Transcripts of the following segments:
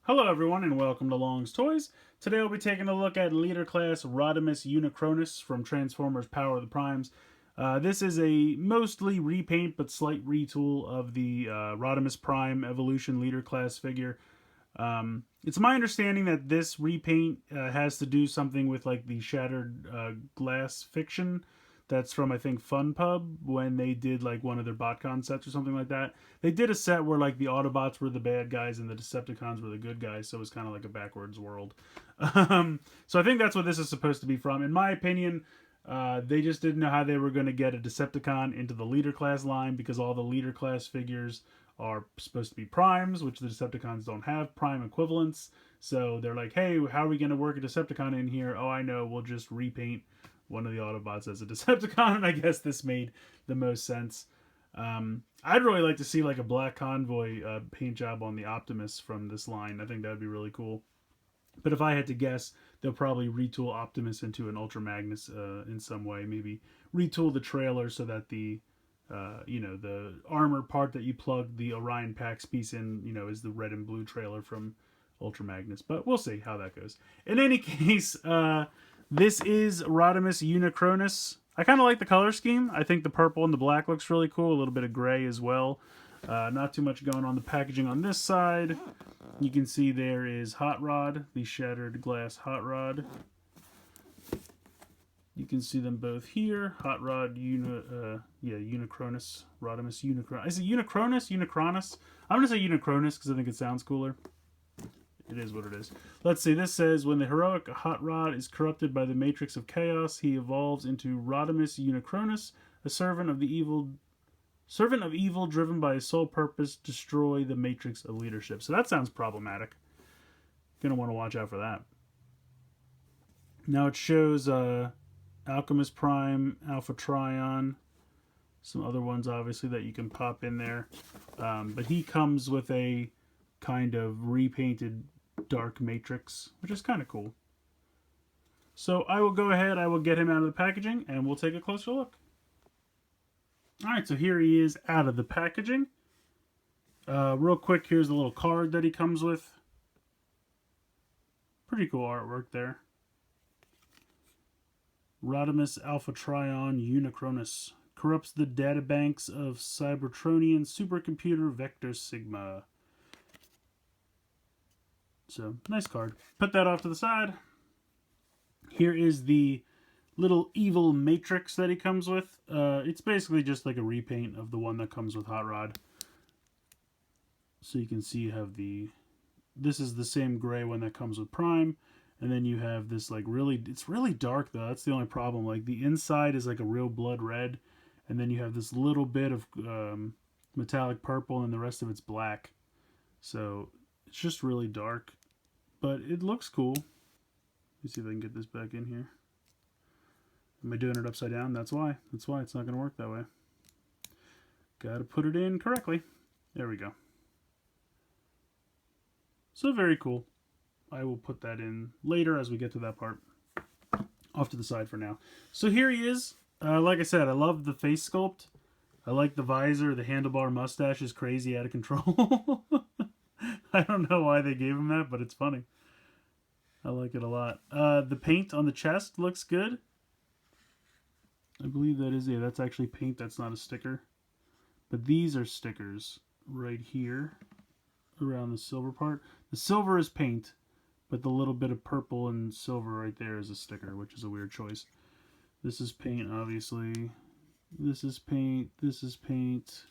Hello everyone and welcome to Long's Toys. Today we'll be taking a look at Leader Class Rodimus Unicronus from Transformers Power of the Primes. This is a mostly repaint but slight retool of the Rodimus Prime Evolution Leader Class figure. It's my understanding that this repaint has to do something with like the Shattered Glass fiction that's from, I think, FunPub, when they did like one of their BotCon sets or something like that. They did a set where like the Autobots were the bad guys and the Decepticons were the good guys, so it was kind of like a backwards world. So I think that's what this is supposed to be from. In my opinion, they just didn't know how they were going to get a Decepticon into the Leader Class line because all the Leader Class figures are supposed to be primes, which the Decepticons don't have prime equivalents. So they're like, hey, how are we going to work a Decepticon in here? Oh, I know, we'll just repaint one of the Autobots as a Decepticon, and I guess this made the most sense. I'd really like to see like a Black Convoy paint job on the Optimus from this line. I think that would be really cool. But if I had to guess, they'll probably retool Optimus into an Ultra Magnus in some way. Maybe retool the trailer so that the the armor part that you plug the Orion Pax piece in, is the red and blue trailer from Ultra Magnus. But we'll see how that goes. In any case, this is Rodimus Unicronus. I kind of like the color scheme. I think the purple and the black looks really cool. A little bit of gray as well. Not too much going on the packaging on this side. You can see there is Hot Rod, the Shattered Glass Hot Rod. You can see them both here. Hot Rod, Unicronus, Rodimus Unicronus. Is it Unicronus? Unicronus? I'm going to say Unicronus because I think it sounds cooler. It is what it is. Let's see. This says, when the heroic Hot Rod is corrupted by the matrix of chaos, he evolves into Rodimus Unicronus, a servant of evil, driven by his sole purpose, destroy the matrix of leadership. So that sounds problematic. Gonna want to watch out for that. Now it shows Alchemist Prime, Alpha Trion, some other ones obviously that you can pop in there. But he comes with a kind of repainted dark matrix, which is kind of cool. So I will go ahead, I will get him out of the packaging, and we'll take a closer look. Alright, so here he is out of the packaging. Real quick, here's the little card that he comes with. Pretty cool artwork there. Rodimus Alpha Trion Unicronus corrupts the databanks of Cybertronian supercomputer Vector Sigma. So, nice card. Put that off to the side. Here is the little evil matrix that he comes with. It's basically just like a repaint of the one that comes with Hot Rod. So you can see you have this is the same gray one that comes with Prime. And then you have this like it's really dark though. That's the only problem. Like the inside is like a real blood red. And then you have this little bit of metallic purple and the rest of it's black. So it's just really dark, but it looks cool. Let me see if I can get this back in here. Am I doing it upside down? That's why. That's why it's not going to work that way. Got to put it in correctly. There we go. So very cool. I will put that in later as we get to that part. Off to the side for now. So here he is. Like I said, I love the face sculpt. I like the visor. The handlebar mustache is crazy out of control. I don't know why they gave him that, but it's funny. I like it a lot. The paint on the chest looks good. I believe that is, that's actually paint. That's not a sticker. But these are stickers right here around the silver part. The silver is paint, but the little bit of purple and silver right there is a sticker, which is a weird choice. This is paint, obviously. This is paint. This is paint.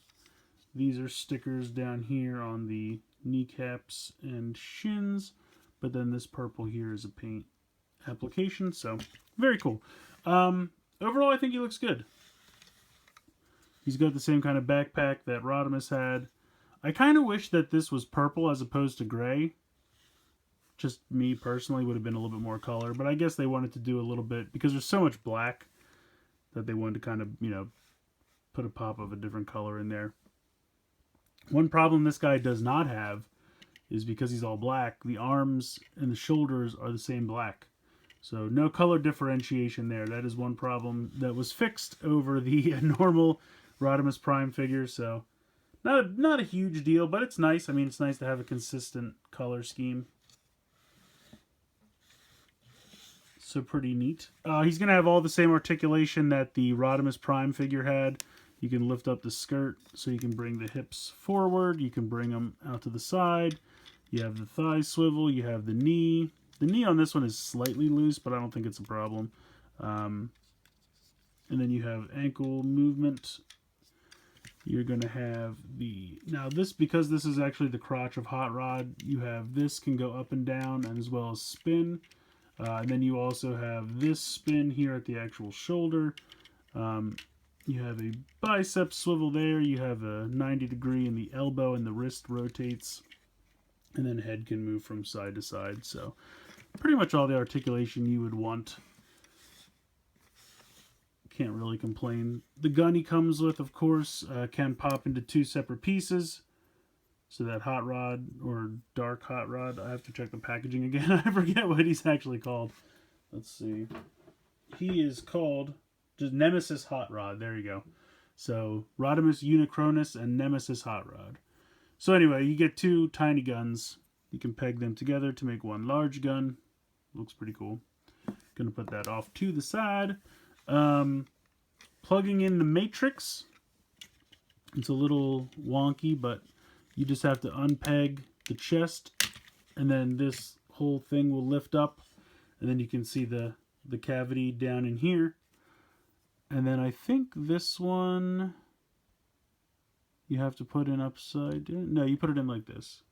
These are stickers down here on the kneecaps and shins, but then this purple here is a paint application, so very cool. Overall, I think he looks good. He's got the same kind of backpack that Rodimus had. I kind of wish that this was purple as opposed to gray. Just me personally would have been a little bit more color, but I guess they wanted to do a little bit, because there's so much black that they wanted to kind of, put a pop of a different color in there. One problem this guy does not have is because he's all black, the arms and the shoulders are the same black. So no color differentiation there. That is one problem that was fixed over the normal Rodimus Prime figure. So Not a huge deal, but it's nice. I mean, it's nice to have a consistent color scheme. So pretty neat. He's going to have all the same articulation that the Rodimus Prime figure had. You can lift up the skirt so you can bring the hips forward. You can bring them out to the side. You have the thigh swivel. You have the knee. The knee on this one is slightly loose, but I don't think it's a problem. And then you have ankle movement. You're going to have the... Now this, because this is actually the crotch of Hot Rod, you have this can go up and down and as well as spin. And then you also have this spin here at the actual shoulder. You have a bicep swivel there. You have a 90-degree in the elbow and the wrist rotates. And then head can move from side to side. So pretty much all the articulation you would want. Can't really complain. The gun he comes with, of course, can pop into 2 separate pieces. So that Hot Rod, or Dark Hot Rod, I have to check the packaging again. I forget what he's actually called. Let's see. He is called just Nemesis Hot Rod. There you go. So Rodimus Unicronus and Nemesis Hot Rod. So anyway, you get 2 tiny guns. You can peg them together to make 1 large gun. Looks pretty cool. Gonna put that off to the side. Plugging in the matrix. It's a little wonky, but you just have to unpeg the chest, and then this whole thing will lift up, and then you can see the cavity down in here. And then I think this one you have to put in upside down. No, you put it in like this.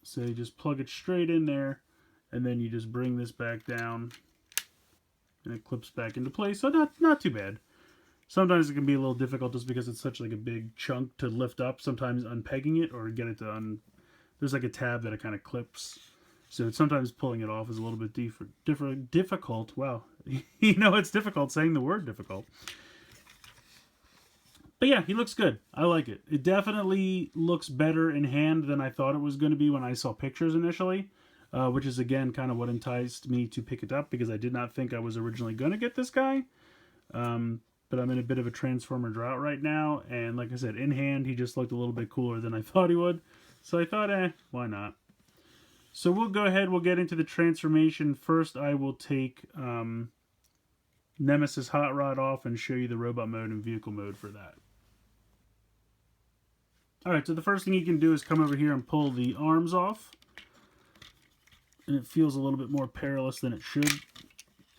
So you just plug it straight in there, and then you just bring this back down, and it clips back into place. So not too bad. Sometimes it can be a little difficult just because it's such like a big chunk to lift up. Sometimes unpegging it or get it to there's like a tab that it kind of clips. So sometimes pulling it off is a little bit difficult. Wow. You know, it's difficult saying the word difficult. But yeah, he looks good. I like it. It definitely looks better in hand than I thought it was going to be when I saw pictures initially. Which is, again, kind of what enticed me to pick it up, because I did not think I was originally going to get this guy. But I'm in a bit of a Transformer drought right now, and like I said, in hand, he just looked a little bit cooler than I thought he would. So I thought, why not? So we'll go ahead, we'll get into the transformation. First, I will take Nemesis Hot Rod off and show you the robot mode and vehicle mode for that. Alright, so the first thing you can do is come over here and pull the arms off. And it feels a little bit more perilous than it should.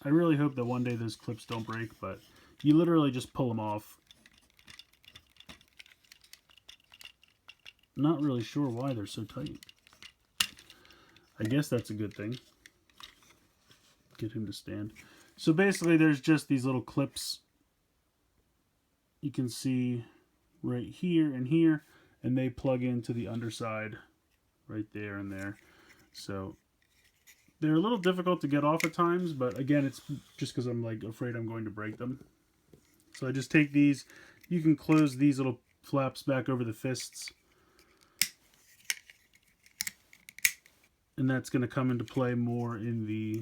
I really hope that one day those clips don't break, but you literally just pull them off. Not really sure why they're so tight. I guess that's a good thing. Get him to stand. So basically there's just these little clips. You can see right here and here, and they plug into the underside right there and there. So they're a little difficult to get off at times, but again, it's just because I'm like afraid I'm going to break them. So I just take these. You can close these little flaps back over the fists. And that's going to come into play more in the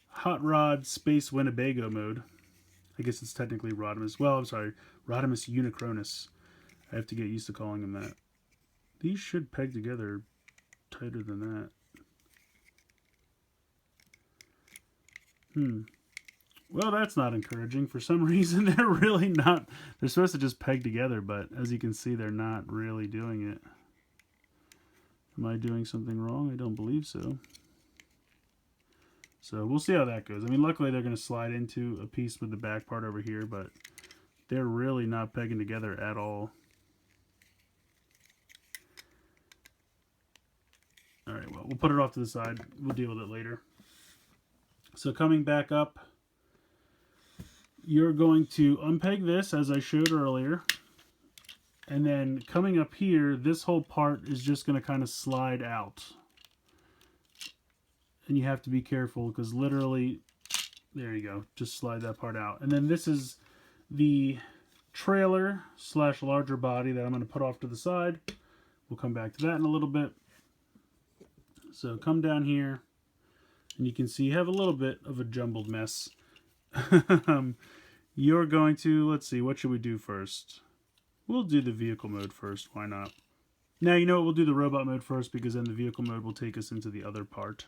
Hot Rod Space Winnebago mode. I guess it's technically Rodimus. Well, I'm sorry, Rodimus Unicronus. I have to get used to calling him that. These should peg together tighter than that. Well, that's not encouraging. For some reason, they're really not. They're supposed to just peg together, but as you can see, they're not really doing it. Am I doing something wrong? I don't believe so. So we'll see how that goes. I mean, luckily they're going to slide into a piece with the back part over here, but they're really not pegging together at all. Alright, well, we'll put it off to the side. We'll deal with it later. So coming back up, you're going to unpeg this as I showed earlier. And then coming up here, this whole part is just going to kind of slide out. And you have to be careful because literally, there you go, just slide that part out. And then this is the trailer / larger body that I'm going to put off to the side. We'll come back to that in a little bit. So come down here, and you can see you have a little bit of a jumbled mess. You're going to, let's see, what should we do first? We'll do the vehicle mode first. Why not? Now, you know what? We'll do the robot mode first because then the vehicle mode will take us into the other part.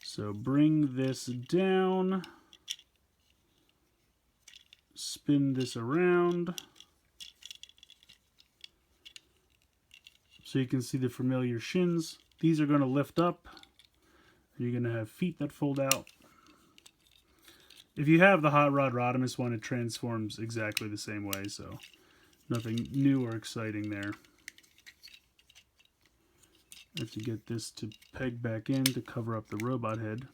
So bring this down. Spin this around. So you can see the familiar shins. These are going to lift up. And you're going to have feet that fold out. If you have the Hot Rod Rodimus one, it transforms exactly the same way. So nothing new or exciting there. I have to get this to peg back in to cover up the robot head.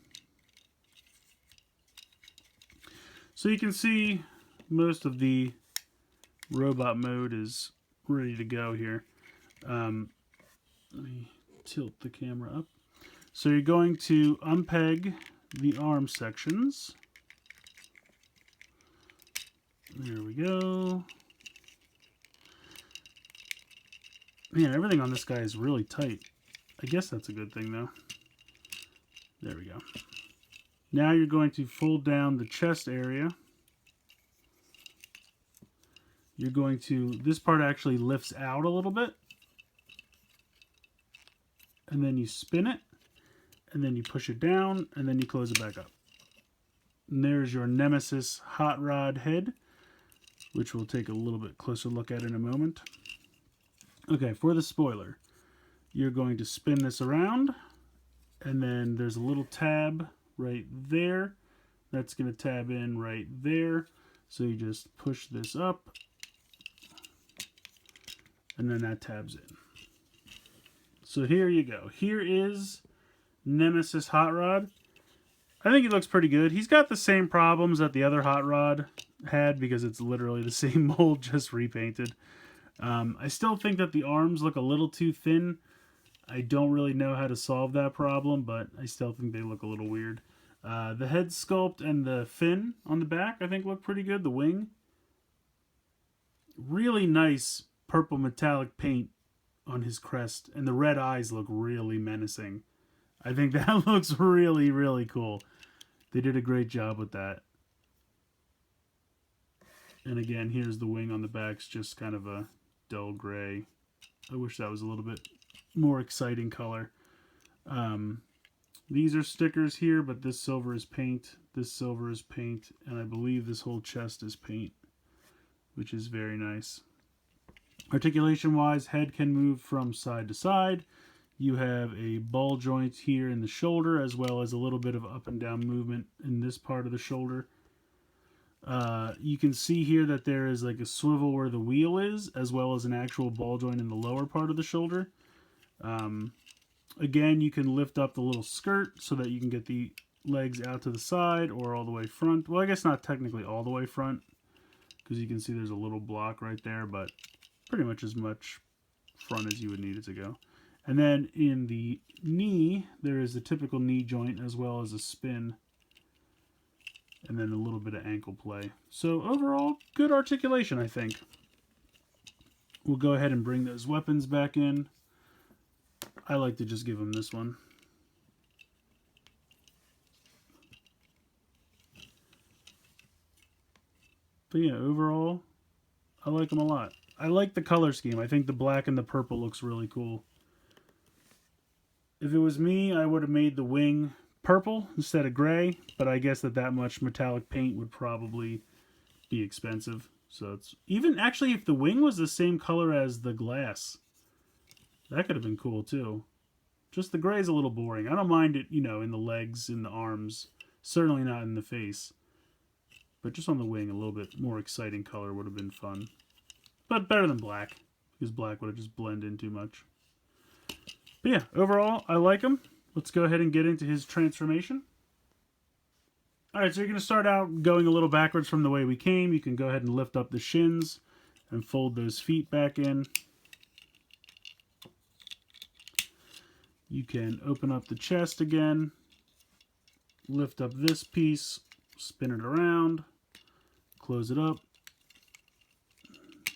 So you can see most of the robot mode is ready to go here. Let me tilt the camera up. So you're going to unpeg the arm sections. There we go. Man, everything on this guy is really tight. I guess that's a good thing, though. There we go. Now you're going to fold down the chest area. You're going to... This part actually lifts out a little bit. And then you spin it. And then you push it down. And then you close it back up. And there's your Nemesis Hot Rod head, which we'll take a little bit closer look at in a moment. Okay, for the spoiler, you're going to spin this around, and then there's a little tab right there. That's going to tab in right there. So you just push this up, and then that tabs in. So here you go. Here is Nemesis Hot Rod. I think he looks pretty good. He's got the same problems that the other Hot Rod had because it's literally the same mold, just repainted. I still think that the arms look a little too thin. I don't really know how to solve that problem, but I still think they look a little weird. The head sculpt and the fin on the back, I think, look pretty good. The wing. Really nice purple metallic paint on his crest, and the red eyes look really menacing. I think that looks really, really cool. They did a great job with that. And again, here's the wing on the back. It's just kind of a dull gray. I wish that was a little bit more exciting color. These are stickers here, but this silver is paint. This silver is paint. And I believe this whole chest is paint, which is very nice. Articulation-wise, head can move from side to side. You have a ball joint here in the shoulder, as well as a little bit of up and down movement in this part of the shoulder. You can see here that there is like a swivel where the wheel is, as well as an actual ball joint in the lower part of the shoulder. Again, you can lift up the little skirt so that you can get the legs out to the side or all the way front. Well, I guess not technically all the way front, because you can see there's a little block right there, but pretty much as much front as you would need it to go. And then in the knee, there is a typical knee joint as well as a spin. And then a little bit of ankle play. So overall, good articulation, I think. We'll go ahead and bring those weapons back in. I like to just give them this one. But yeah, overall, I like them a lot. I like the color scheme. I think the black and the purple looks really cool. If it was me, I would have made the wing purple instead of gray, but I guess that much metallic paint would probably be expensive. So it's even actually if the wing was the same color as the glass, that could have been cool too. Just the gray is a little boring. I don't mind it, you know, in the legs, in the arms, certainly not in the face. But just on the wing, a little bit more exciting color would have been fun. But better than black, because black would have just blended in too much. But yeah, overall, I like him. Let's go ahead and get into his transformation. Alright, so you're going to start out going a little backwards from the way we came. You can go ahead and lift up the shins and fold those feet back in. You can open up the chest again, lift up this piece, spin it around, close it up,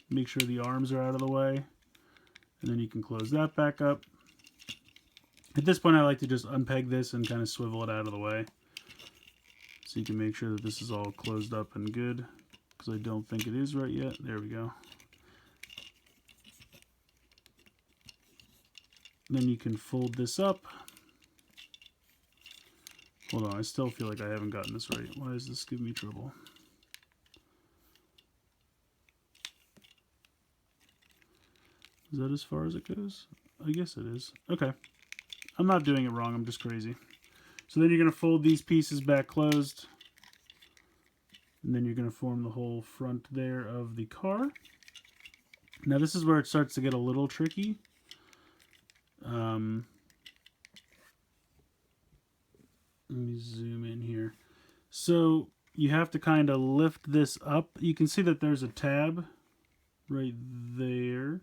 make sure the arms are out of the way, and then you can close that back up. At this point, I like to just unpeg this and kind of swivel it out of the way, so you can make sure that this is all closed up and good, because I don't think it is right yet. There we go. Then you can fold this up. Hold on, I still feel like I haven't gotten this right. Why is this giving me trouble? Is that as far as it goes? I guess it is. Okay. I'm not doing it wrong, I'm just crazy. So then you're going to fold these pieces back closed. And then you're going to form the whole front there of the car. Now this is where it starts to get a little tricky. Let me zoom in here. So you have to kind of lift this up. You can see that there's a tab right there.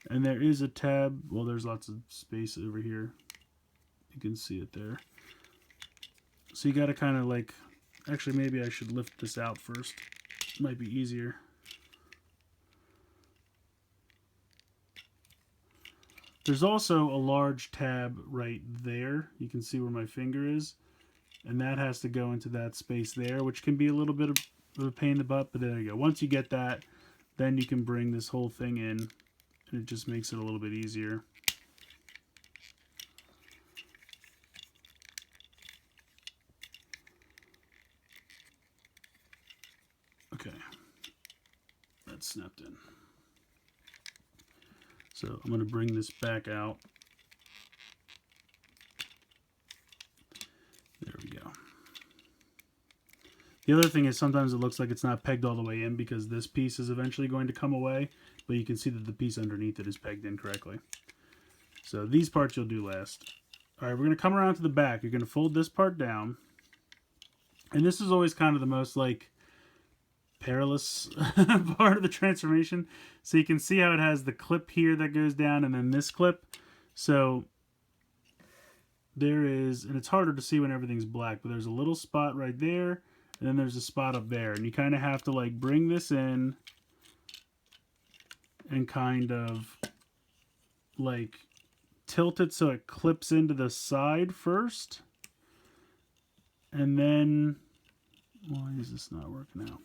And there is a tab. Well, there's lots of space over here. You can see it there. So you got to kind of like... Actually, maybe I should lift this out first. Might be easier. There's also a large tab right there. You can see where my finger is. And that has to go into that space there, which can be a little bit of a pain in the butt. But there you go. Once you get that, then you can bring this whole thing in. And it just makes it a little bit easier. Okay. That's snapped in. So I'm going to bring this back out. There we go. The other thing is sometimes it looks like it's not pegged all the way in because this piece is eventually going to come away, but you can see that the piece underneath it is pegged in correctly. So these parts you'll do last. All right, we're going to come around to the back. You're going to fold this part down. And this is always kind of the most like perilous part of the transformation. So you can see how it has the clip here that goes down and then this clip. So there is, and it's harder to see when everything's black, but there's a little spot right there, and then there's a spot up there. And you kind of have to like bring this in and kind of like tilt it so it clips into the side first. And then, why is this not working out?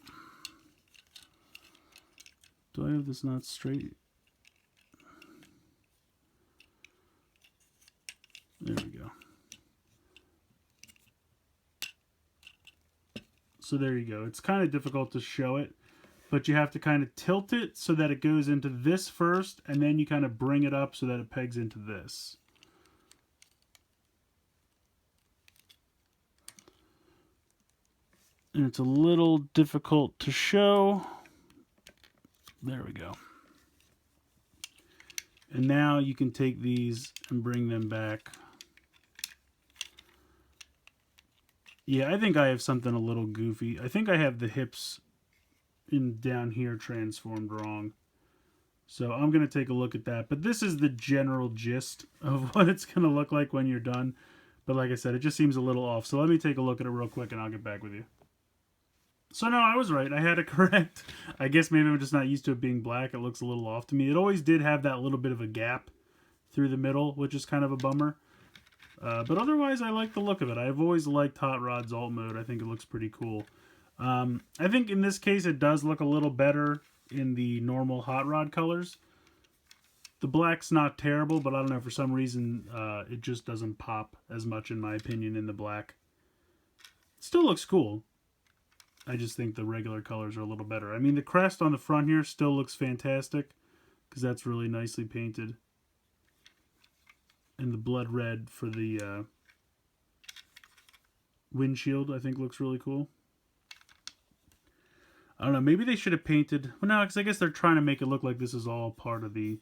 Do I have this not straight? There we go. So there you go. It's kind of difficult to show it, but you have to kind of tilt it so that it goes into this first, and then you kind of bring it up so that it pegs into this. And it's a little difficult to show. There we go. And now you can take these and bring them back. Yeah, I think I have something a little goofy. I think I have the hips in down here transformed wrong. So I'm going to take a look at that. But this is the general gist of what it's going to look like when you're done. But like I said, it just seems a little off. So let me take a look at it real quick and I'll get back with you. So no, I was right. I had it correct. I guess maybe I'm just not used to it being black. It looks a little off to me. It always did have that little bit of a gap through the middle, which is kind of a bummer. But otherwise, I like the look of it. I've always liked Hot Rod's alt mode. I think it looks pretty cool. I think in this case, it does look a little better in the normal Hot Rod colors. The black's not terrible, but I don't know, for some reason, it just doesn't pop as much, in my opinion, in the black. It still looks cool. I just think the regular colors are a little better. I mean, the crest on the front here still looks fantastic because that's really nicely painted. And the blood red for the windshield, I think, looks really cool. I don't know, maybe they should have painted... Well, no, because I guess they're trying to make it look like this is all part of the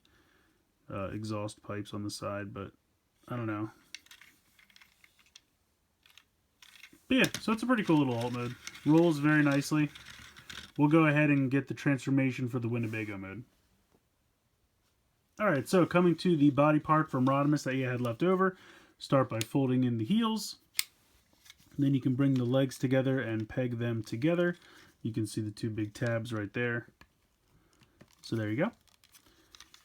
exhaust pipes on the side, but I don't know. But yeah, so it's a pretty cool little alt mode. Rolls very nicely. We'll go ahead and get the transformation for the Winnebago mode. Alright, so coming to the body part from Rodimus that you had left over. Start by folding in the heels. Then you can bring the legs together and peg them together. You can see the two big tabs right there. So there you go.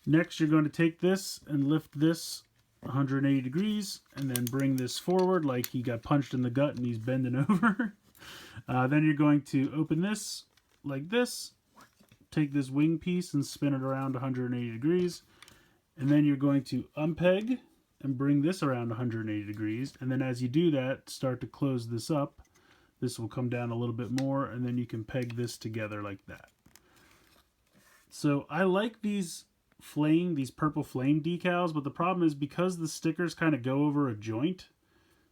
Next, you're going to take this and lift this 180 degrees and then bring this forward like he got punched in the gut and he's bending over. Then you're going to open this like this, take this wing piece and spin it around 180 degrees, and then you're going to unpeg and bring this around 180 degrees. And then as you do that, start to close this up. This will come down a little bit more, and then you can peg this together like that. So I like these purple flame decals, but the problem is because the stickers kind of go over a joint,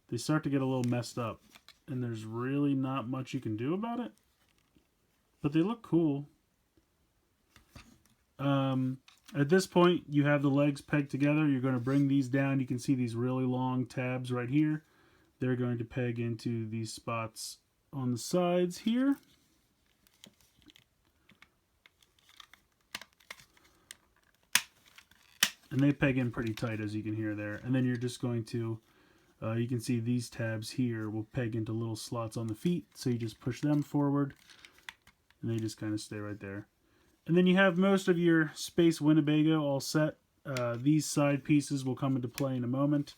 they start to get a little messed up. And there's really not much you can do about it. But they look cool. At this point, you have the legs pegged together. You're going to bring these down. You can see these really long tabs right here. They're going to peg into these spots on the sides here. And they peg in pretty tight, as you can hear there. And then you're just going to, you can see these tabs here will peg into little slots on the feet. So you just push them forward, and they just kind of stay right there. And then you have most of your Space Winnebago all set. These side pieces will come into play in a moment.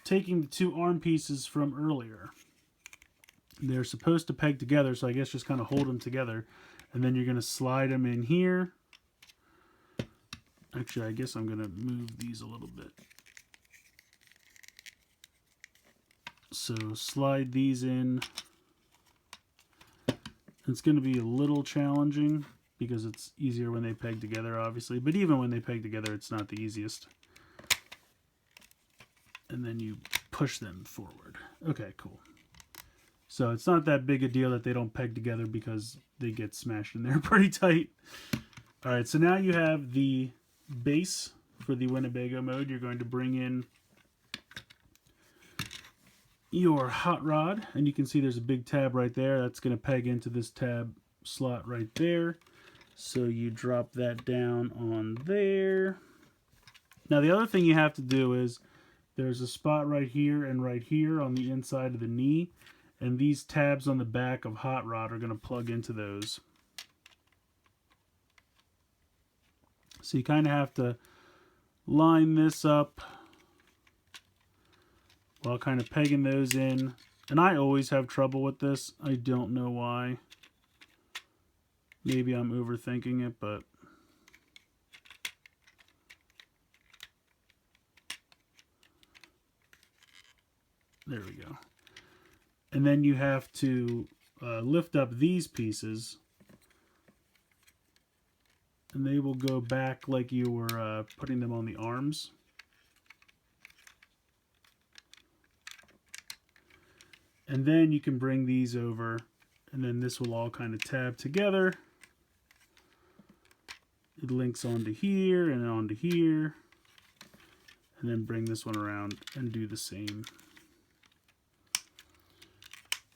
Taking the two arm pieces from earlier, they're supposed to peg together, so I guess just kind of hold them together. And then you're going to slide them in here. Actually, I guess I'm going to move these a little bit. So slide these in. It's going to be a little challenging because it's easier when they peg together, obviously. But even when they peg together, it's not the easiest. And then you push them forward. Okay, cool. So it's not that big a deal that they don't peg together because they get smashed in there pretty tight. All right, so now you have the base for the Winnebago mode. You're going to bring in your hot rod, and you can see there's a big tab right there that's going to peg into this tab slot right there. So you drop that down on there. Now the other thing you have to do is there's a spot right here and right here on the inside of the knee, and these tabs on the back of hot rod are going to plug into those. So you kind of have to line this up while kind of pegging those in. And I always have trouble with this. I don't know why. Maybe I'm overthinking it, but there we go. And then you have to lift up these pieces, and they will go back like you were putting them on the arms. And then you can bring these over, and then this will all kind of tab together. It links onto here and onto here. And then bring this one around and do the same.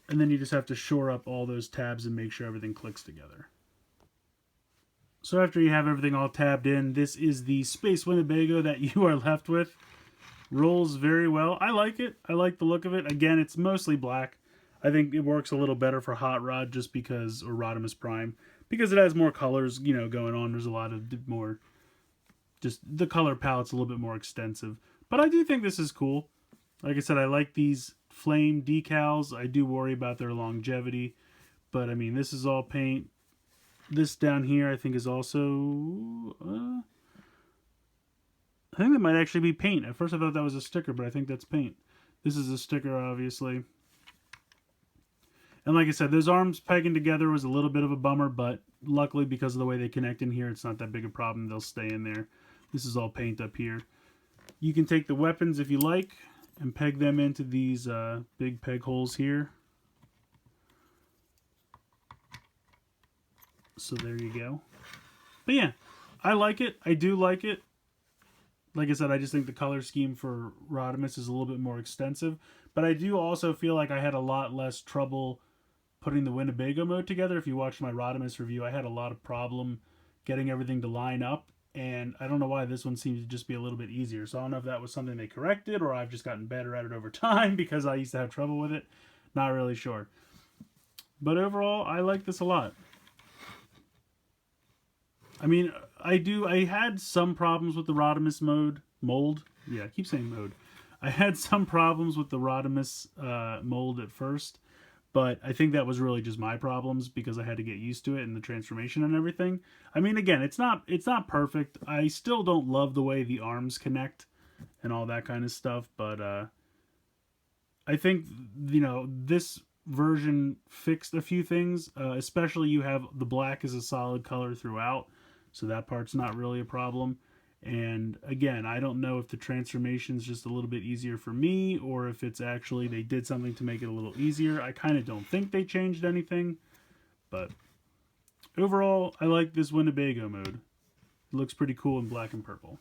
And then you just have to shore up all those tabs and make sure everything clicks together. So after you have everything all tabbed in, this is the Space Winnebago that you are left with. Rolls very well. I like it. I like the look of it. Again, it's mostly black. I think it works a little better for Hot Rod just because, or Rodimus Prime, because it has more colors, you know, going on. There's a lot of more, just the color palette's a little bit more extensive. But I do think this is cool. Like I said, I like these flame decals. I do worry about their longevity. But, I mean, this is all paint. This down here, I think, is also... I think that might actually be paint. At first I thought that was a sticker, but I think that's paint. This is a sticker, obviously. And like I said, those arms pegging together was a little bit of a bummer, but luckily because of the way they connect in here, it's not that big a problem. They'll stay in there. This is all paint up here. You can take the weapons if you like and peg them into these big peg holes here. So there you go. But yeah, I like it. I do like it. Like I said, I just think the color scheme for Rodimus is a little bit more extensive. But I do also feel like I had a lot less trouble putting the Winnebago mode together. If you watched my Rodimus review, I had a lot of problem getting everything to line up. And I don't know why this one seems to just be a little bit easier. So I don't know if that was something they corrected or I've just gotten better at it over time because I used to have trouble with it. Not really sure. But overall, I like this a lot. I mean, I had some problems with the Rodimus mold. Yeah, I keep saying mode. I had some problems with the Rodimus mold at first, but I think that was really just my problems because I had to get used to it and the transformation and everything. I mean, again, it's not perfect. I still don't love the way the arms connect. and all that kind of stuff. But I think, this version fixed a few things, especially you have the black as a solid color throughout, so that part's not really a problem. And again, I don't know if the transformation is just a little bit easier for me, or if it's actually they did something to make it a little easier. I kind of don't think they changed anything, but overall, I like this Winnebago mode. It looks pretty cool in black and purple.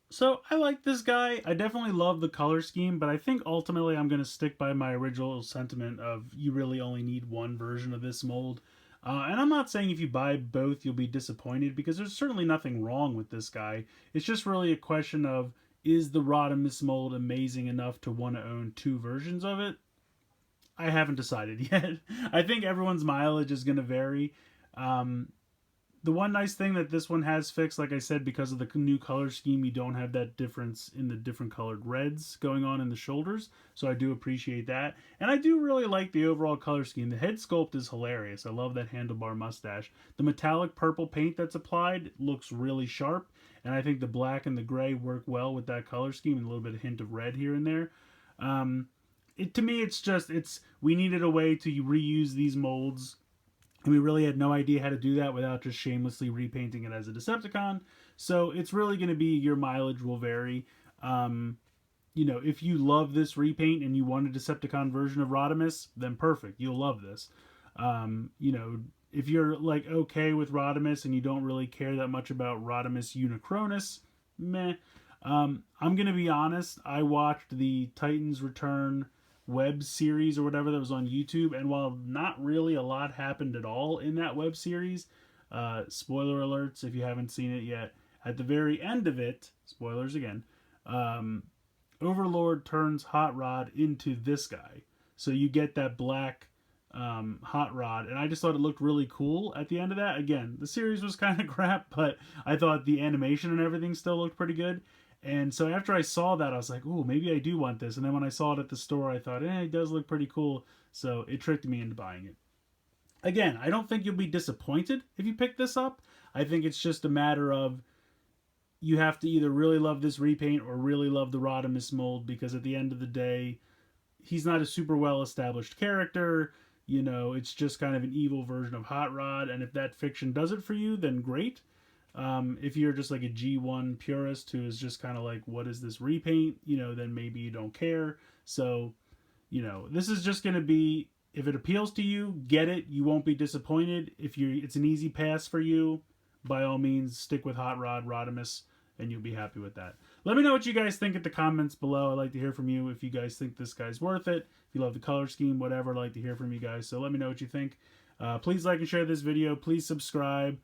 So I like this guy. I definitely love the color scheme, but I think ultimately I'm going to stick by my original sentiment of you really only need one version of this mold. And I'm not saying if you buy both you'll be disappointed, because there's certainly nothing wrong with this guy. It's just really a question of, is the Rodimus mold amazing enough to want to own two versions of it? I haven't decided yet. I think everyone's mileage is going to vary. Um, the one nice thing that this one has fixed, like I said, because of the new color scheme, you don't have that difference in the different colored reds going on in the shoulders. So I do appreciate that. And I do really like the overall color scheme. The head sculpt is hilarious. I love that handlebar mustache. The metallic purple paint that's applied looks really sharp. And I think the black and the gray work well with that color scheme, and a little bit of hint of red here and there. To me, we needed a way to reuse these molds, and we really had no idea how to do that without just shamelessly repainting it as a Decepticon. So it's really going to be, your mileage will vary. If you love this repaint and you want a Decepticon version of Rodimus, then perfect. You'll love this. If you're like okay with Rodimus and you don't really care that much about Rodimus Unicronus, meh. I'm going to be honest. I watched the Titans Return web series or whatever that was on YouTube, and while not really a lot happened at all in that web series, spoiler alerts if you haven't seen it yet, at the very end of it, spoilers again, Overlord turns Hot Rod into this guy, so you get that black Hot Rod, and I just thought it looked really cool at the end of that. Again, the series was kind of crap, but I thought the animation and everything still looked pretty good. And so after I saw that, I was like, "Ooh, maybe I do want this." And then when I saw it at the store, I thought, it does look pretty cool. So it tricked me into buying it. Again, I don't think you'll be disappointed if you pick this up. I think it's just a matter of, you have to either really love this repaint or really love the Rodimus mold, because at the end of the day, he's not a super well-established character. It's just kind of an evil version of Hot Rod. And if that fiction does it for you, then great. If you're just like a G1 purist who is just kind of like, what is this repaint? Then maybe you don't care. So, this is just going to be, if it appeals to you, get it. You won't be disappointed. If it's an easy pass for you, by all means, stick with Hot Rod, Rodimus, and you'll be happy with that. Let me know what you guys think in the comments below. I'd like to hear from you if you guys think this guy's worth it. If you love the color scheme, whatever, I'd like to hear from you guys. So let me know what you think. Please like and share this video. Please subscribe.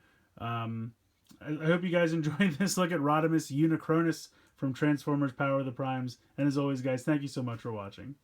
I hope you guys enjoyed this look at Rodimus Unicronus from Transformers Power of the Primes. And as always, guys, thank you so much for watching.